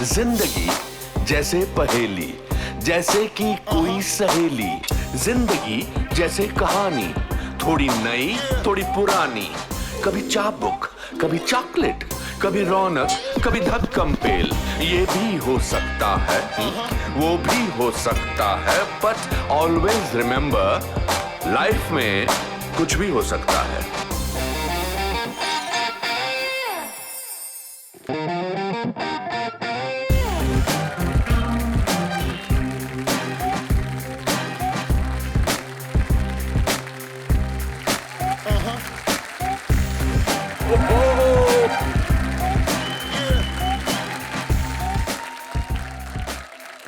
जिंदगी जैसे पहेली, जैसे कि कोई सहेली। जिंदगी जैसे कहानी, थोड़ी नई थोड़ी पुरानी। कभी चाबुक, कभी चॉकलेट, कभी रौनक, कभी धक्कम पेल। ये भी हो सकता है, वो भी हो सकता है, बट ऑलवेज रिमेंबर, लाइफ में कुछ भी हो सकता है।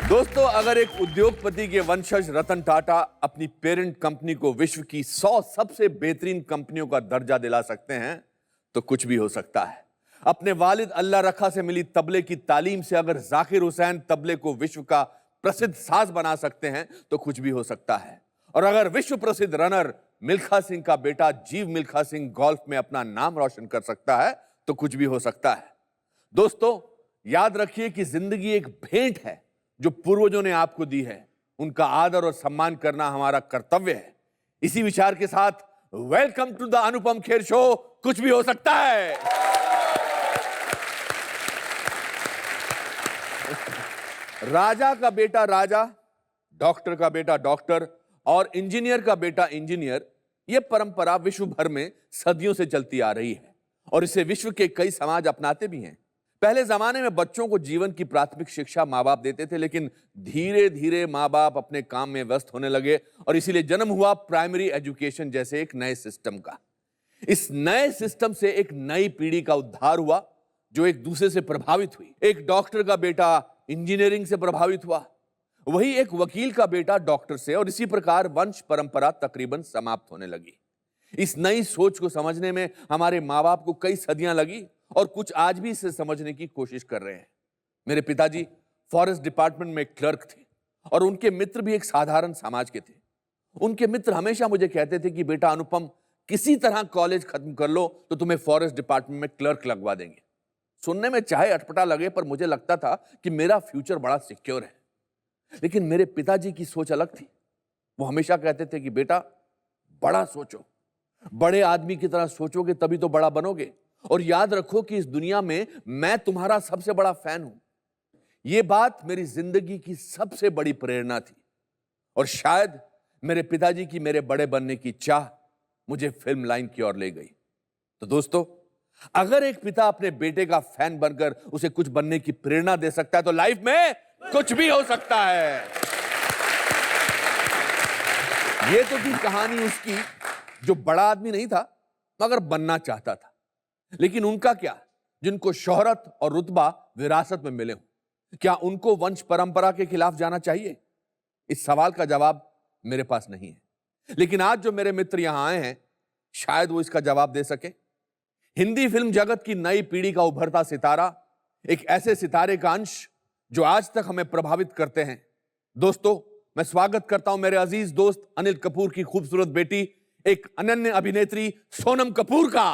दोस्तों, अगर एक उद्योगपति के वंशज रतन टाटा अपनी पेरेंट कंपनी को विश्व की 100 सबसे बेहतरीन कंपनियों का दर्जा दिला सकते हैं तो कुछ भी हो सकता है। अपने वालिद अल्लाह रखा से मिली तबले की तालीम से अगर जाकिर हुसैन तबले को विश्व का प्रसिद्ध साज बना सकते हैं तो कुछ भी हो सकता है। और अगर विश्व प्रसिद्ध रनर मिल्खा सिंह का बेटा जीव मिल्खा सिंह गोल्फ में अपना नाम रोशन कर सकता है तो कुछ भी हो सकता है। दोस्तों, याद रखिए कि जिंदगी एक भेंट है जो पूर्वजों ने आपको दी है। उनका आदर और सम्मान करना हमारा कर्तव्य है। इसी विचार के साथ welcome to the Anupam Kher show. कुछ भी हो सकता है। राजा का बेटा राजा, डॉक्टर का बेटा डॉक्टर और इंजीनियर का बेटा इंजीनियर, यह परंपरा विश्व भर में सदियों से चलती आ रही है और इसे विश्व के कई समाज अपनाते भी हैं। पहले जमाने में बच्चों को जीवन की प्राथमिक शिक्षा माँ बाप देते थे, लेकिन धीरे धीरे माँ बाप अपने काम में व्यस्त होने लगे और इसीलिए जन्म हुआ प्राइमरी एजुकेशन जैसे एक नए सिस्टम का। इस नए सिस्टम से एक नई पीढ़ी का उद्धार हुआ जो एक दूसरे से प्रभावित हुई। एक डॉक्टर का बेटा इंजीनियरिंग से प्रभावित हुआ, वही एक वकील का बेटा डॉक्टर से, और इसी प्रकार वंश परंपरा तकरीबन समाप्त होने लगी। इस नई सोच को समझने में हमारे माँ बाप को कई सदियां लगी और कुछ आज भी इसे समझने की कोशिश कर रहे हैं। मेरे पिताजी फॉरेस्ट डिपार्टमेंट में क्लर्क थे और उनके मित्र भी एक साधारण समाज के थे। उनके मित्र हमेशा मुझे कहते थे कि बेटा अनुपम, किसी तरह कॉलेज खत्म कर लो तो तुम्हें फॉरेस्ट डिपार्टमेंट में क्लर्क लगवा देंगे। सुनने में चाहे अटपटा लगे, पर मुझे लगता था कि मेरा फ्यूचर बड़ा सिक्योर है। लेकिन मेरे पिताजी की सोच अलग थी। वो हमेशा कहते थे कि बेटा, बड़ा सोचो, बड़े आदमी की तरह सोचोगे तभी तो बड़ा बनोगे, और याद रखो कि इस दुनिया में मैं तुम्हारा सबसे बड़ा फैन हूं। यह बात मेरी जिंदगी की सबसे बड़ी प्रेरणा थी और शायद मेरे पिताजी की मेरे बड़े बनने की चाह मुझे फिल्म लाइन की ओर ले गई। तो दोस्तों, अगर एक पिता अपने बेटे का फैन बनकर उसे कुछ बनने की प्रेरणा दे सकता है तो लाइफ में कुछ भी हो सकता है। यह तो थी कहानी उसकी, जो बड़ा आदमी नहीं था मगर बनना चाहता था। लेकिन उनका क्या, जिनको शोहरत और रुतबा विरासत में मिले हों? क्या उनको वंश परंपरा के खिलाफ जाना चाहिए? इस सवाल का जवाब मेरे पास नहीं है, लेकिन आज जो मेरे मित्र यहां आए हैं, शायद वो इसका जवाब दे सके। हिंदी फिल्म जगत की नई पीढ़ी का उभरता सितारा, एक ऐसे सितारे का अंश जो आज तक हमें प्रभावित करते हैं। दोस्तों, मैं स्वागत करता हूं मेरे अजीज दोस्त अनिल कपूर की खूबसूरत बेटी, एक अनन्य अभिनेत्री सोनम कपूर का।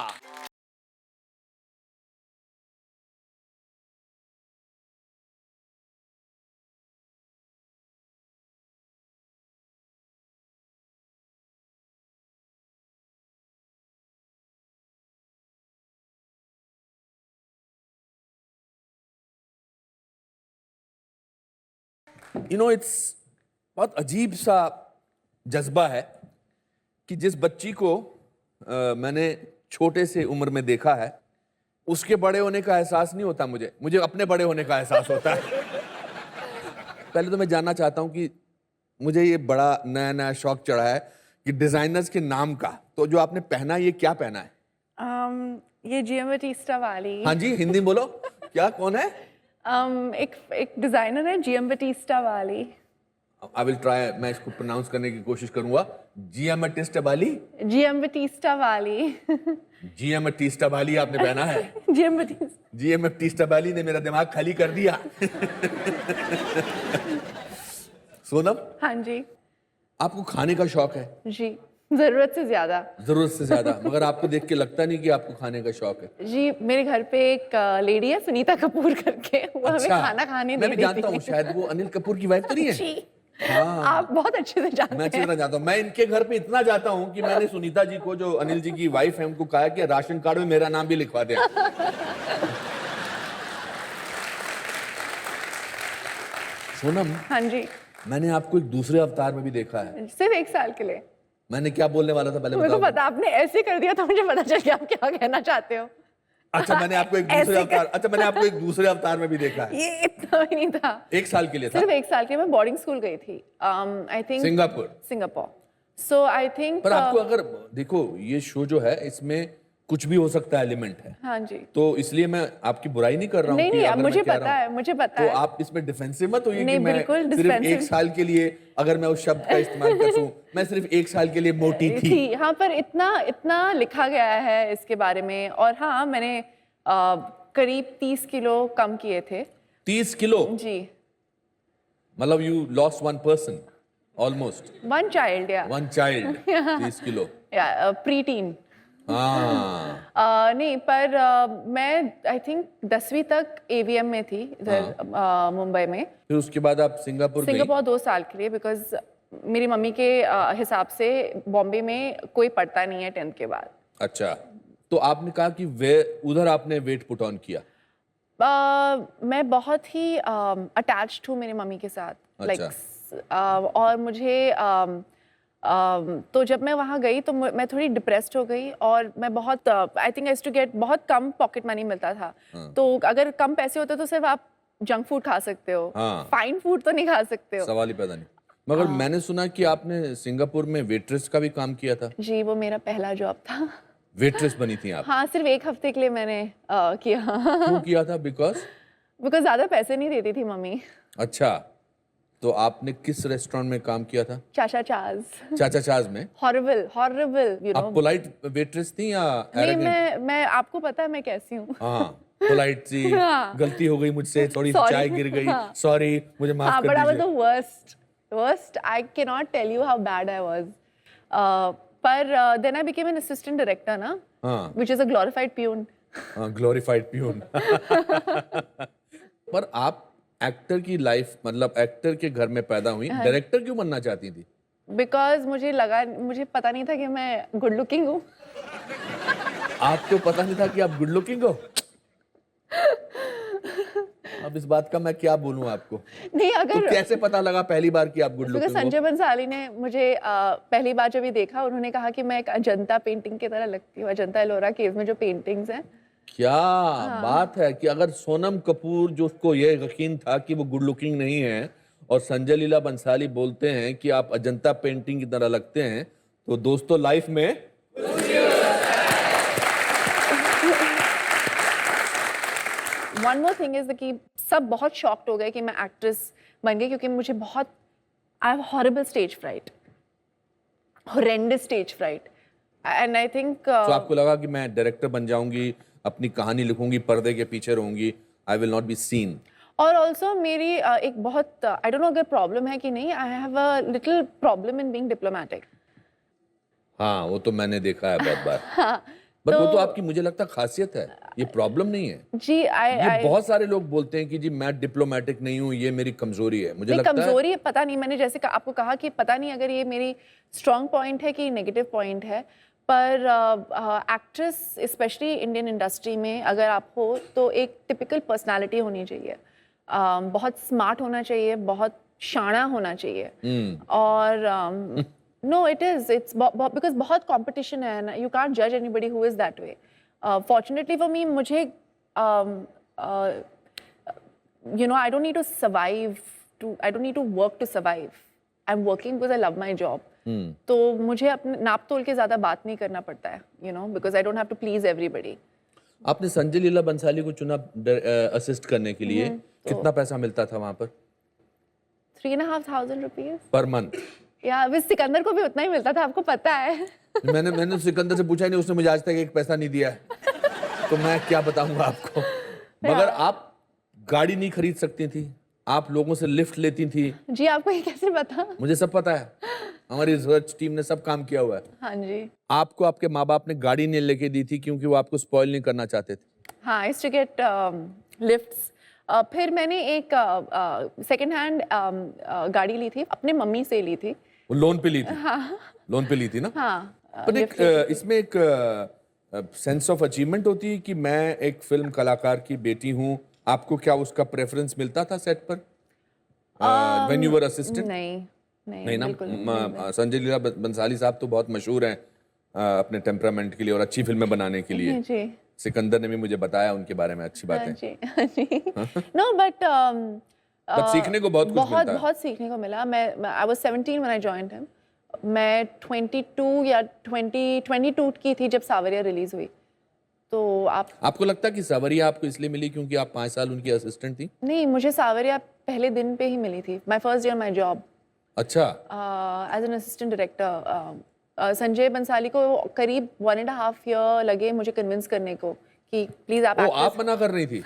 इट्स बहुत अजीब सा जज्बा है कि जिस बच्ची को मैंने छोटे से उम्र में देखा है, उसके बड़े होने का एहसास नहीं होता। मुझे अपने बड़े होने का एहसास होता है। पहले तो मैं जानना चाहता हूं कि मुझे ये बड़ा नया नया शौक चढ़ा है कि डिजाइनर्स के नाम का। तो जो आपने पहना, ये क्या पहना है? ये जियोमेटिस्टा वाली। हाँ जी, हिंदी बोलो। क्या, कौन है? एक डिजाइनर है जियोमेटिस्टा वाली। आई विल ट्राई, मैं इसको प्रोनाउंस करने की कोशिश करूंगा। जियोमेटिस्टा वाली। जियोमेटिस्टा वाली। जियोमेटिस्टा वाली आपने पहना है? जियोमेटिस्टा वाली ने मेरा दिमाग खाली कर दिया। सोनम। हाँ जी। आपको खाने का शौक है? जी। जरूरत से ज्यादा। जरूरत से ज्यादा। मगर आपको देख के लगता नहीं कि आपको खाने का शौक है? जी मेरे घर पे एक लेडी है सुनीता कपूर करके, वो हमें खाना खाने मैं नहीं भी जानता देती हूँ, शायद वो अनिल कपूर की वाइफ तो नहीं है? जी हाँ, आप बहुत अच्छे से मैं जानते अच्छी हैं। तरह जानता हूँ। मैं इनके घर पे इतना जाता हूँ कि मैंने सुनीता जी को, जो अनिल जी की वाइफ है, उनको कहा कि राशन कार्ड में मेरा नाम भी लिखवा दे। सोनम, हाँ जी, मैंने आपको एक दूसरे अवतार में भी देखा है। सिर्फ 1 साल के लिए। मैंने क्या बोलने वाला था पहले मेरे को बताओ। पता, आपने ऐसे कर दिया तो मुझे पता चल गया आप क्या कहना चाहते हो। अच्छा, मैंने आपको एक दूसरे अवतार, अच्छा मैंने आपको एक दूसरे अवतार में भी देखा है। ये इतना भी नहीं था। 1 साल के लिए था? सिर्फ 1 साल के लिए। मैं बोर्डिंग स्कूल गई थी, I think Singapore. So I think पर आपको अगर देखो, ये शो जो है इसमें कुछ भी हो सकता है, एलिमेंट है, हाँ जी, तो इसलिए मैं आपकी बुराई नहीं कर रहा हूँ। नहीं नहीं, कि अब अगर मुझे मैं कह पता रहा हूँ, है, मुझे पता तो है। आप इसमें डिफेंसिव मत होइए कि नहीं, मैं बिल्कुल सिर्फ 1 defensive। साल के लिए, अगर मैं उस शब्द का इस्तेमाल कर दूं, मैं सिर्फ 1 साल के लिए मोटी थी। हाँ, पर इतना लिखा गया है इसके बारे में। और हाँ, मैंने करीब 30 किलो कम किए थे। 30 किलो? जी, मतलब you lost 1 person almost. 1 child या 1 चाइल्ड। 30 किलो। Pre tin. हाँ, नहीं, पर मैं आई थिंक 10वीं तक AVM में थी इधर मुंबई में। फिर उसके बाद आप सिंगापुर गई? 2 साल के लिए, बिकॉज मेरी मम्मी के हिसाब से बॉम्बे में कोई पढ़ता नहीं है 10th के बाद। अच्छा, तो आपने कहा कि उधर आपने वेट पुट ऑन किया? मैं बहुत ही अटैच्ड हूँ मेरी मम्मी के साथ, अच्छा। और मुझे तो जब मैं वहाँ गई तो मैं थोड़ी डिप्रेस्ड हो गई। और मैं बहुत I think I used to get, बहुत कम पॉकेट मनी मिलता था। तो अगर कम पैसे होते तो सिर्फ आप जंक फूड खा सकते हो, फाइन फूड तो नहीं खा सकते हो। सवाल ही पैदा नहीं। मगर मैंने सुना कि आपने सिंगापुर में वेट्रेस का भी काम किया था? जी, वो मेरा पहला जॉब था। वेट्रेस बनी थी आप? हाँ, सिर्फ 1 हफ्ते के लिए मैंने किया। क्यों किया था? बिकॉज ज्यादा पैसे नहीं देती थी मम्मी। अच्छा, तो आपने किस रेस्टोरेंट में काम किया था? चाचा चाज। चाचा चाज में? Horrible, you know. आप पोलाइट वेट्रेस थी या नहीं, arrogant? मैं आपको पता है मैं कैसी हूँ। हाँ, पोलाइट सी। गलती हो गई मुझसे, थोड़ी चाय गिर गई, सॉरी, मुझे माफ कर but I was दीजिए। the worst. I cannot tell you how bad I was. पर then I became an assistant director ना, which is a glorified peon. Glorified peon. पर आप एक्टर की लाइफ, मतलब एक्टर के घर में पैदा हुई, डायरेक्टर क्यों बनना चाहती थी? Because मुझे पता नहीं था कि मैं गुड लुकिंग हूँ। आपको पता नहीं था कि आप गुड लुकिंग हो? अब इस बात का मैं क्या बोलूं आपको? नहीं, अगर तो कैसे पता लगा पहली बार कि आप गुड लुकिंग हो? संजय बंसाली ने मुझे पहली बार जब ये देखा, उन्होंने कहा कि मैं एक अजंता पेंटिंग की तरह लगती हूँ। अजंता एलोरा केव में जो पेंटिंग्स हैं। क्या बात है कि अगर सोनम कपूर, जो उसको ये यकीन था कि वो गुड लुकिंग नहीं है, और संजय लीला बंसाली बोलते हैं कि आप अजंता पेंटिंग की तरह लगते हैं, तो दोस्तों लाइफ में वन मोर थिंग इज कि सब बहुत शॉक्ड हो गए कि मैं एक्ट्रेस बन गई, क्योंकि मुझे बहुत, I have horrible stage fright, horrendous stage fright. And I think तो आपको लगा कि मैं डायरेक्टर बन जाऊंगी, अपनी कहानी लिखूंगी, पर्दे के पीछे रहूंगी, I will not be seen. और ऑल्सो मेरी एक बहुत, आई डोंट नो अगर प्रॉब्लम है कि नहीं, I have a little problem in being diplomatic. हाँ, वो तो मैंने देखा है बहुत बार। हाँ, बट वो तो आपकी, मुझे लगता है, खासियत है, ये प्रॉब्लम नहीं है जी। ये बहुत सारे लोग बोलते हैं कि जी मैं डिप्लोमेटिक नहीं हूँ, ये मेरी कमजोरी है। मुझे लगता है कमजोरी है, पता नहीं, मैंने जैसे आपको कहा कि पता नहीं अगर ये मेरी स्ट्रॉन्ग पॉइंट है कि नेगेटिव पॉइंट है। पर एक्ट्रेस स्पेशली इंडियन इंडस्ट्री में अगर आप हो तो एक टिपिकल पर्सनालिटी होनी चाहिए, बहुत स्मार्ट होना चाहिए, बहुत शाना होना चाहिए। और नो, इट्स बिकॉज बहुत कंपटीशन है ना, यू कांट जज anybody who is that way. Fortunately for me, मुझे you know, I don't need to survive, I don't need to work to survive. I am working because I love my job. तो मुझे अपने नाप तोल के ज्यादा बात नहीं करना पड़ता है, you know, because I don't have to please everybody. आपने संजय लीला बंसाली को चुना असिस्ट करने के लिए, कितना पैसा मिलता था वहां पर? 3,500 रुपीज पर मंथ? या विद सिकंदर को भी उतना ही मिलता था, आपको पता है। मैंने सिकंदर से पूछा ही नहीं, उसने मुझे आज तक एक पैसा नहीं दिया है, तो मैं क्या बताऊंगा आपको। मगर आप गाड़ी नहीं खरीद सकती थी, आप लोगों से लिफ्ट लेती थी। जी, आपको ये कैसे पता? मुझे सब पता है। हमारी रिसर्च टीम ने सब काम किया हुआ है। हाँ जी। आपको आपके माँ बाप ने गाड़ी नहीं लेके दी थी क्योंकि वो आपको स्पॉइल नहीं करना चाहते थे। हाँ, आई टू गेट लिफ्ट्स। फिर मैंने एक सेकंड हैंड गाड़ी ली थी, अपने मम्मी से ली थी। वो लोन पे ली थी। हाँ। लोन पे ली थी ना। हाँ। पर एक इसमें एक सेंस ऑफ अचीवमेंट होती है कि मैं एक फिल्म कलाकार की बेटी हूँ। आपको क्या उसका प्रेफरेंस मिलता था सेट पर व्हेन यू वर असिस्टेंट? नहीं ना। बिल्कुल नहीं। संजय लीला बंसाली साहब तो बहुत मशहूर हैं अपने टेम्परामेंट के लिए और अच्छी फिल्में बनाने के लिए। जी। सिकंदर ने भी मुझे बताया उनके बारे में अच्छी बातें। हाँ जी। नो बट सीखने को बहुत कुछ मिलता है। बहुत सीखने को मिला। मैं I was 17 when I joined him. मैं 22 या 22 की थी जब सावरिया रिलीज हुई। तो आपको लगता है कि सावरिया आपको इसलिए मिली क्योंकि आप 5 साल उनकी असिस्टेंट थी? नहीं, मुझे सावरिया पहले दिन पे ही मिली थी। My first day on my job. अच्छा। As an assistant director. Sanjay Bhansali को करीब 1.5 ईयर लगे मुझे कन्विंस करने को कि प्लीज आप मना कर रही थी?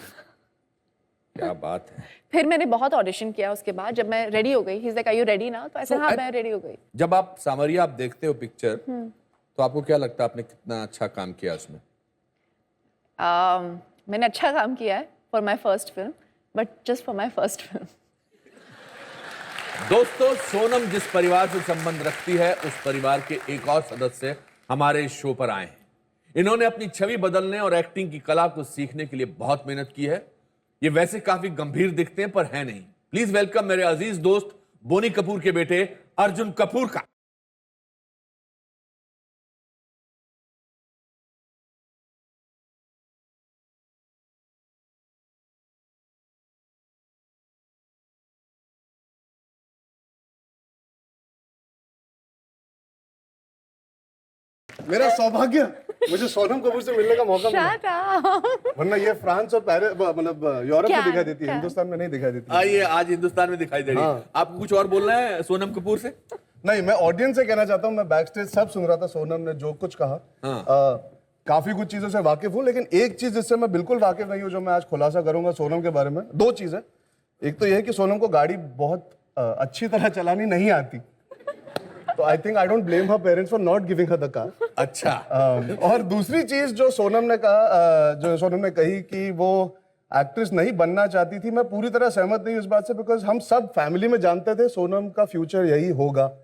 क्या बात है। फिर मैंने बहुत ऑडिशन किया उसके बाद। जब मैं रेडी हो गई, he is like are you ready ना, तो ऐसे हाँ मैं रेडी हो गई। जब आप सावरिया आप देखते हो पिक्चर तो आपको क्या लगता है आपने कितना अच्छा काम किया उसमें? मैंने अच्छा काम किया है for my first film, but just for my first film. दोस्तों, सोनम जिस परिवार से संबंध रखती है उस परिवार के एक और सदस्य हमारे शो पर आए हैं। इन्होंने अपनी छवि बदलने और एक्टिंग की कला को सीखने के लिए बहुत मेहनत की है। ये वैसे काफी गंभीर दिखते हैं पर है नहीं। प्लीज वेलकम मेरे अजीज दोस्त बोनी कपूर के बेटे अर्जुन कपूर का। मेरा सौभाग्य मुझे सोनम कपूर से मिलने का मौका मिला। वरना ये फ्रांस और पेरिस मतलब यूरोप में दिखाई देती है, हिंदुस्तान में नहीं दिखाई देती। आइए, आज हिंदुस्तान में दिखाई दे रही है। हाँ। आपको कुछ और बोलना है सोनम कपूर से? नहीं, मैं ऑडियंस से कहना चाहता हूँ, मैं बैक स्टेज सब सुन रहा था, सोनम ने जो कुछ कहा। काफी कुछ चीजों से वाकिफ हूँ, लेकिन एक चीज जिससे मैं बिल्कुल वाकिफ नहीं हूँ जो मैं आज खुलासा करूंगा सोनम के बारे में। 2 चीजें। एक तो यह है कि सोनम को गाड़ी बहुत अच्छी तरह चलानी नहीं आती, तो आई think I don't blame her parents for not giving her the car. अच्छा। और दूसरी चीज जो सोनम ने कहा, जो सोनम ने कही कि वो एक्ट्रेस नहीं बनना चाहती थी, मैं पूरी तरह सहमत नहीं इस बात से, बिकॉज हम सब फैमिली में जानते थे सोनम का फ्यूचर यही होगा।